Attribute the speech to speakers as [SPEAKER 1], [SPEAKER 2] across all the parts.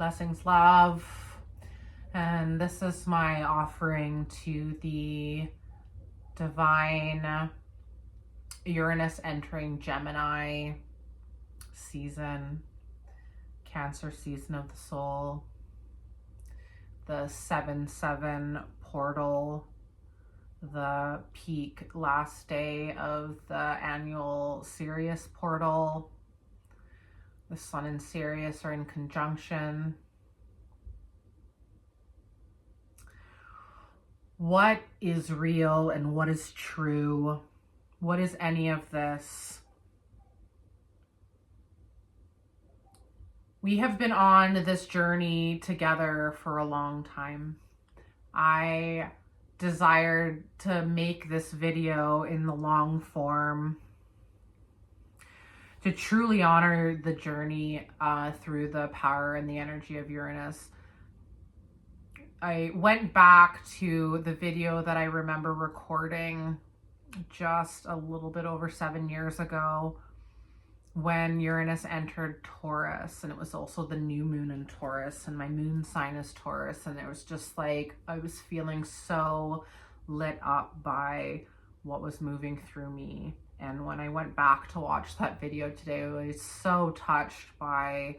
[SPEAKER 1] Blessings, love. And this is my offering to the divine Uranus entering Gemini season, Cancer season of the soul, the 7/7 portal, the peak last day of the annual Sirius portal. The Sun and Sirius are in conjunction. What is real and what is true? What is any of this? We have been on this journey together for a long time. I desired to make this video in the long form to truly honor the journey through the power and the energy of Uranus. I went back to the video that I remember recording just a little bit over 7 years ago when Uranus entered Taurus, and it was also the new moon in Taurus, and my moon sign is Taurus, and it was just like I was feeling so lit up by what was moving through me. And when I went back to watch that video today, I was so touched by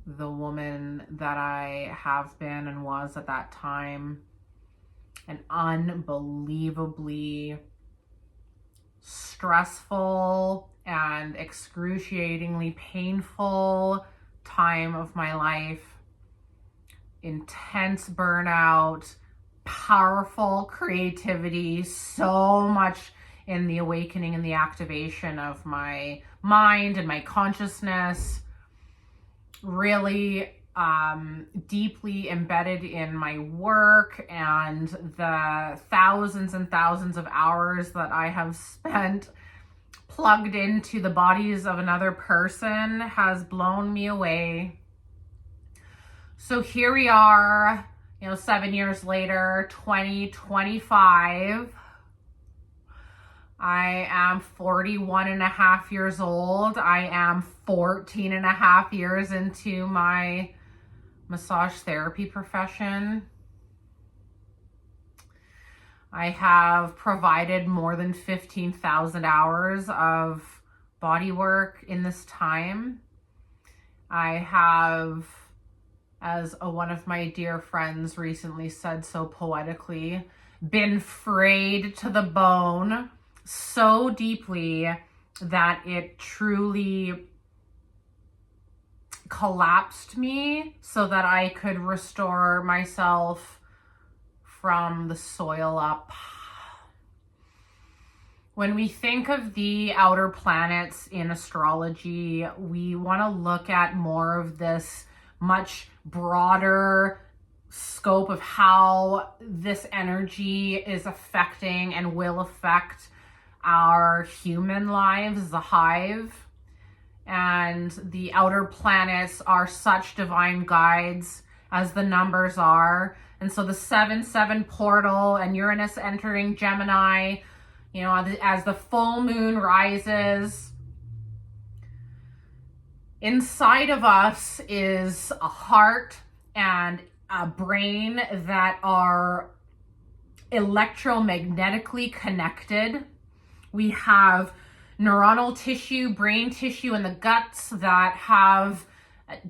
[SPEAKER 1] the woman that I have been and was at that time. An unbelievably stressful and excruciatingly painful time of my life. Intense burnout, powerful creativity, so much in the awakening and the activation of my mind and my consciousness, really deeply embedded in my work, and the thousands and thousands of hours that I have spent plugged into the bodies of another person has blown me away. So here we are, 7 years later, 2025. I am 41 and a half years old. I am 14 and a half years into my massage therapy profession. I have provided more than 15,000 hours of body work in this time. I have, as one of my dear friends recently said so poetically, been frayed to the bone so deeply that it truly collapsed me so that I could restore myself from the soil up. When we think of the outer planets in astrology, we want to look at more of this much broader scope of how this energy is affecting and will affect our human lives as a hive. And the outer planets are such divine guides as the numbers are. And so the 7/7 portal and Uranus entering Gemini, as the full moon rises, inside of us is a heart and a brain that are electromagnetically connected. We have neuronal tissue, brain tissue in the guts that have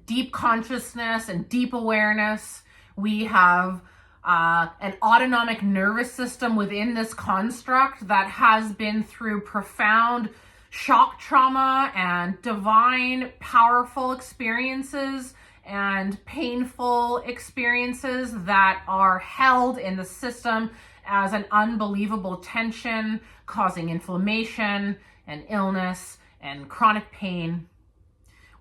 [SPEAKER 1] deep consciousness and deep awareness. We have an autonomic nervous system within this construct that has been through profound shock trauma and divine, powerful experiences and painful experiences that are held in the system as an unbelievable tension, causing inflammation and illness and chronic pain.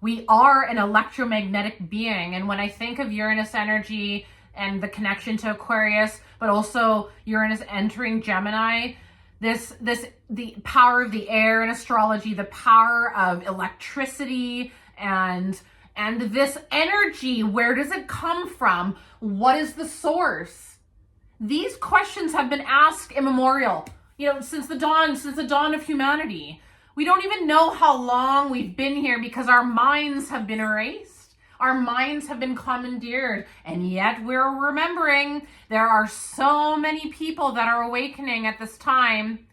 [SPEAKER 1] We are an electromagnetic being. And when I think of Uranus energy and the connection to Aquarius, but also Uranus entering Gemini, the power of the air in astrology, the power of electricity and this energy, where does it come from? What is the source? These questions have been asked immemorial, since the dawn of humanity. We don't even know how long we've been here because our minds have been erased. Our minds have been commandeered, and yet we're remembering there are so many people that are awakening at this time.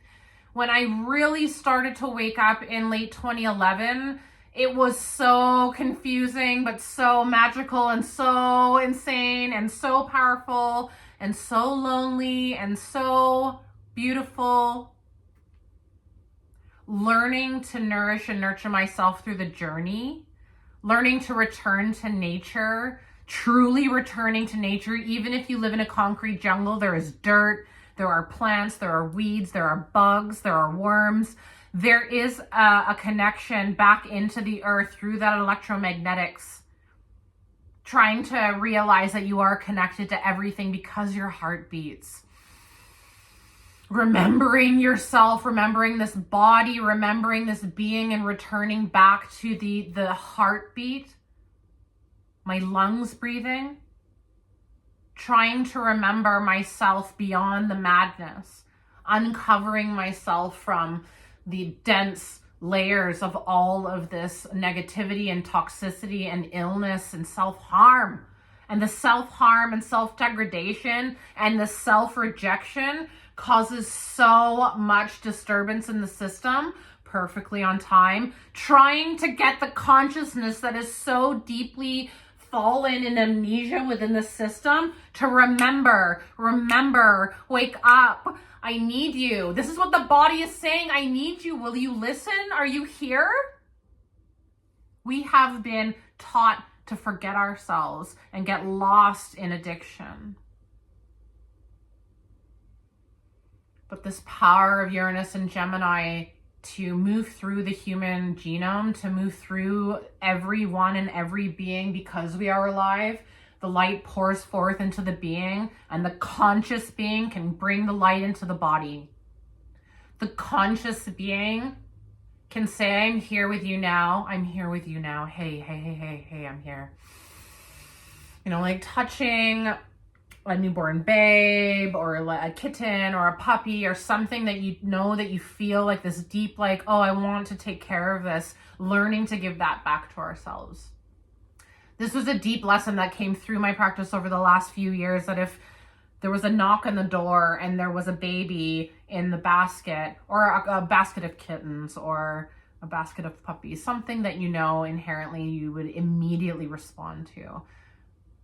[SPEAKER 1] When I really started to wake up in late 2011, it was so confusing, but so magical and so insane and so powerful and so lonely and so beautiful. Learning to nourish and nurture myself through the journey, learning to return to nature, truly returning to nature. Even if you live in a concrete jungle, there is dirt, there are plants, there are weeds, there are bugs, there are worms. There is a connection back into the earth through that electromagnetics. Trying to realize that you are connected to everything because your heart beats. Remembering yourself, remembering this body, remembering this being, and returning back to the heartbeat, my lungs breathing. Trying to remember myself beyond the madness, uncovering myself from the dense layers of all of this negativity and toxicity and illness and self-harm. And the self-harm and self-degradation and the self-rejection causes so much disturbance in the system, perfectly on time, trying to get the consciousness that is so deeply fallen in amnesia within the system to remember, wake up. I need you. This is what the body is saying. I need you. Will you listen? Are you here? We have been taught to forget ourselves and get lost in addiction. But this power of Uranus and Gemini to move through the human genome, to move through everyone and every being because we are alive, the light pours forth into the being, and the conscious being can bring the light into the body. The conscious being can say, I'm here with you now. I'm here with you now. Hey, I'm here. You know, like touching a newborn babe or a kitten or a puppy or something that you know, that you feel like this deep, like, oh, I want to take care of this, learning to give that back to ourselves. This was a deep lesson that came through my practice over the last few years, that if there was a knock on the door and there was a baby in the basket, or a basket of kittens or a basket of puppies, something that you know inherently you would immediately respond to.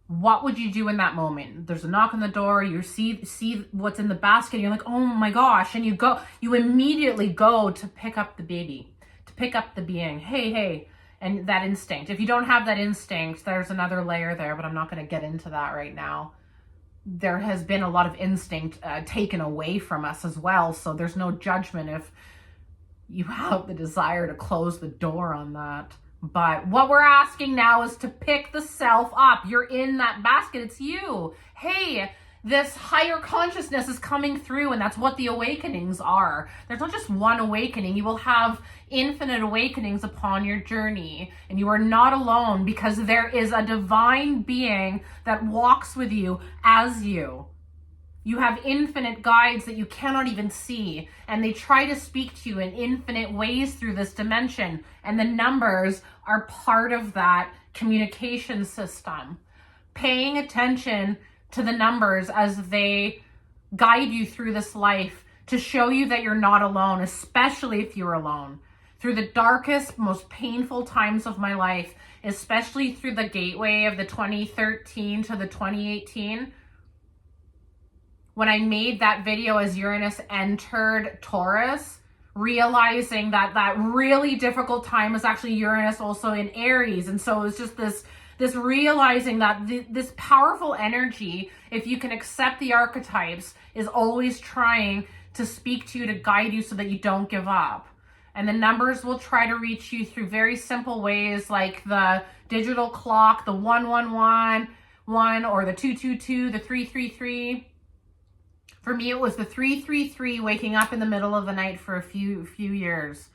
[SPEAKER 1] What would you do in that moment? There's a knock on the door, you see what's in the basket, and you're like, oh my gosh, and you immediately go to pick up the baby, to pick up the being. Hey, and that instinct. If you don't have that instinct, there's another layer there, but I'm not going to get into that right now. There has been a lot of instinct taken away from us as well, so there's no judgment if you have the desire to close the door on that. But what we're asking now is to pick the self up. You're in that basket. It's you. Hey, this higher consciousness is coming through, and that's what the awakenings are. There's not just one awakening. You will have infinite awakenings upon your journey, and you are not alone, because there is a divine being that walks with you as you. You have infinite guides that you cannot even see, and they try to speak to you in infinite ways through this dimension, and the numbers are part of that communication system. Paying attention to the numbers as they guide you through this life to show you that you're not alone, especially if you're alone. Through the darkest, most painful times of my life, especially through the gateway of the 2013 to the 2018, when I made that video as Uranus entered Taurus, realizing that that really difficult time was actually Uranus also in Aries. And so it was just this realizing that this powerful energy, if you can accept the archetypes, is always trying to speak to you, to guide you so that you don't give up. And the numbers will try to reach you through very simple ways, like the digital clock, the 111, or the 222, the 333. For me, it was the 333, waking up in the middle of the night for a few years.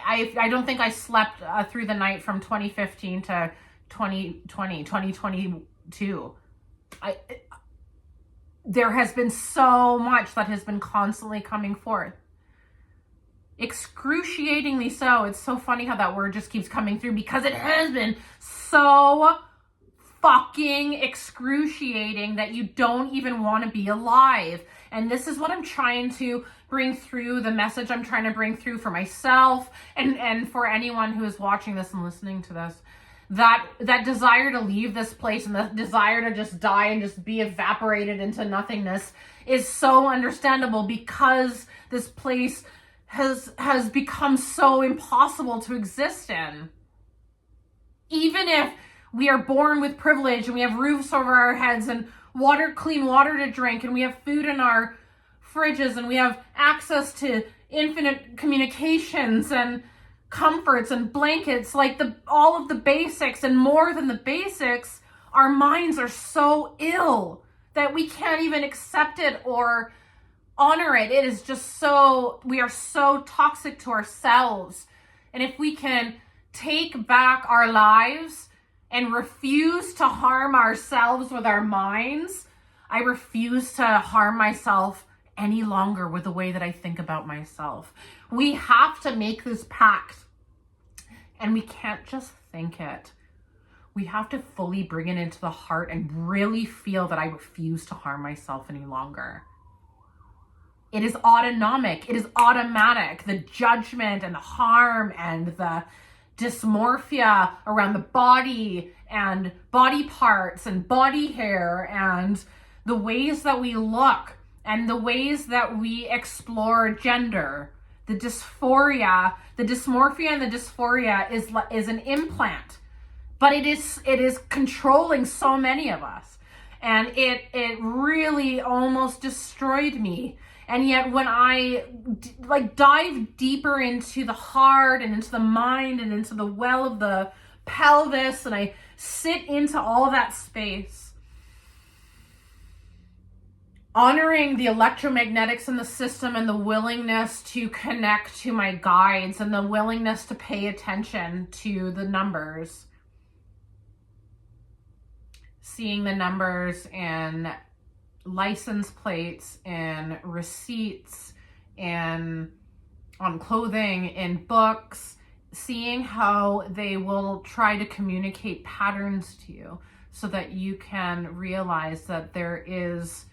[SPEAKER 1] I don't think I slept through the night from 2015 to 2022. There has been so much that has been constantly coming forth. Excruciatingly so. It's so funny how that word just keeps coming through, because it has been so fucking excruciating that you don't even want to be alive. And this is what I'm trying to bring through, the message I'm trying to bring through for myself and for anyone who is watching this and listening to this. That desire to leave this place and the desire to just die and just be evaporated into nothingness is so understandable, because this place has become so impossible to exist in. Even if we are born with privilege and we have roofs over our heads and clean water to drink, and we have food in our fridges, and we have access to infinite communications and comforts and blankets, like all of the basics and more than the basics, our minds are so ill that we can't even accept it or honor it. It is just we are so toxic to ourselves. And if we can take back our lives and refuse to harm ourselves with our minds, I refuse to harm myself any longer with the way that I think about myself. We have to make this pact, and we can't just think it. We have to fully bring it into the heart and really feel that I refuse to harm myself any longer. It is autonomic. It is automatic. The judgment and the harm and the dysmorphia around the body and body parts and body hair and the ways that we look and the ways that we explore gender, the dysmorphia and the dysphoria is an implant, but it is controlling so many of us, and it really almost destroyed me. And yet when I dive deeper into the heart and into the mind and into the well of the pelvis, and I sit into all of that space, honoring the electromagnetics in the system and the willingness to connect to my guides and the willingness to pay attention to the numbers, seeing the numbers in license plates and receipts and on clothing, in books, seeing how they will try to communicate patterns to you so that you can realize that there is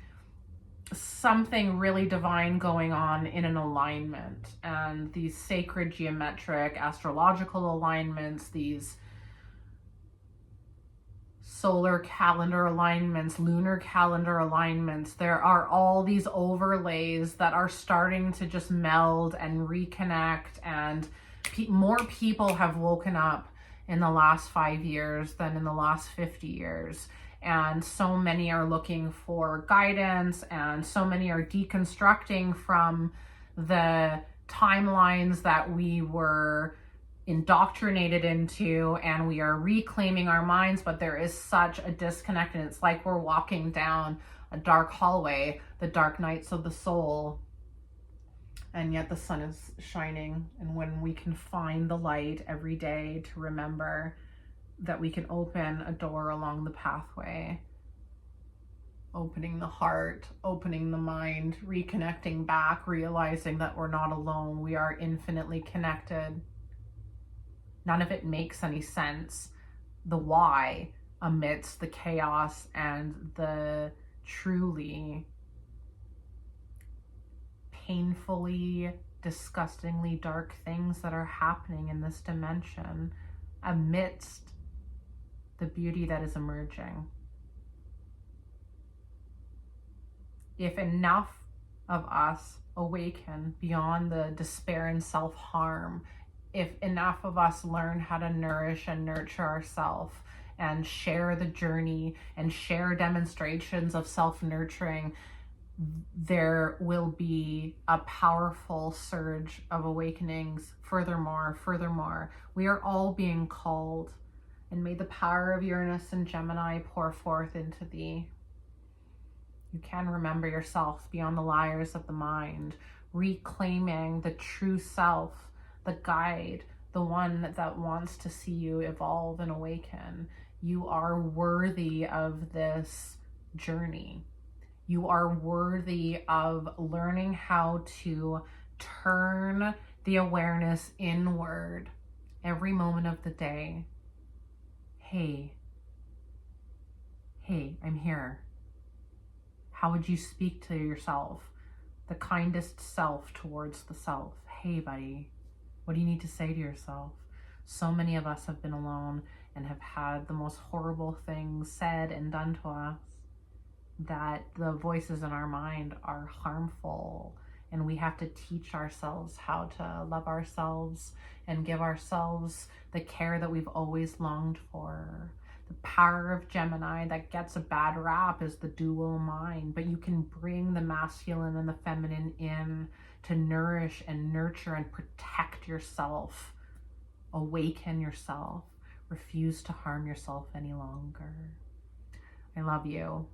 [SPEAKER 1] something really divine going on in an alignment. And these sacred geometric astrological alignments, these solar calendar alignments, lunar calendar alignments, there are all these overlays that are starting to just meld and reconnect, and more people have woken up in the last 5 years than in the last 50 years. And so many are looking for guidance, and so many are deconstructing from the timelines that we were indoctrinated into, and we are reclaiming our minds. But there is such a disconnect, and it's like we're walking down a dark hallway, the dark nights of the soul, and yet the sun is shining. And when we can find the light every day to remember that we can open a door along the pathway, opening the heart, opening the mind, reconnecting back, realizing that we're not alone, we are infinitely connected. None of it makes any sense, the why, amidst the chaos and the truly painfully, disgustingly dark things that are happening in this dimension, amidst the beauty that is emerging. If enough of us awaken beyond the despair and self-harm, if enough of us learn how to nourish and nurture ourselves and share the journey and share demonstrations of self-nurturing, there will be a powerful surge of awakenings. Furthermore, we are all being called, and may the power of Uranus and Gemini pour forth into thee. You can remember yourself beyond the liars of the mind, reclaiming the true self, the guide, the one that wants to see you evolve and awaken. You are worthy of this journey. You are worthy of learning how to turn the awareness inward every moment of the day. Hey, Hey, I'm here. How would you speak to yourself? The kindest self towards the self. Hey, buddy, what do you need to say to yourself? So many of us have been alone and have had the most horrible things said and done to us, that the voices in our mind are harmful, and we have to teach ourselves how to love ourselves and give ourselves the care that we've always longed for. The power of Gemini that gets a bad rap is the dual mind, but you can bring the masculine and the feminine in to nourish and nurture and protect yourself, awaken yourself, refuse to harm yourself any longer. I love you.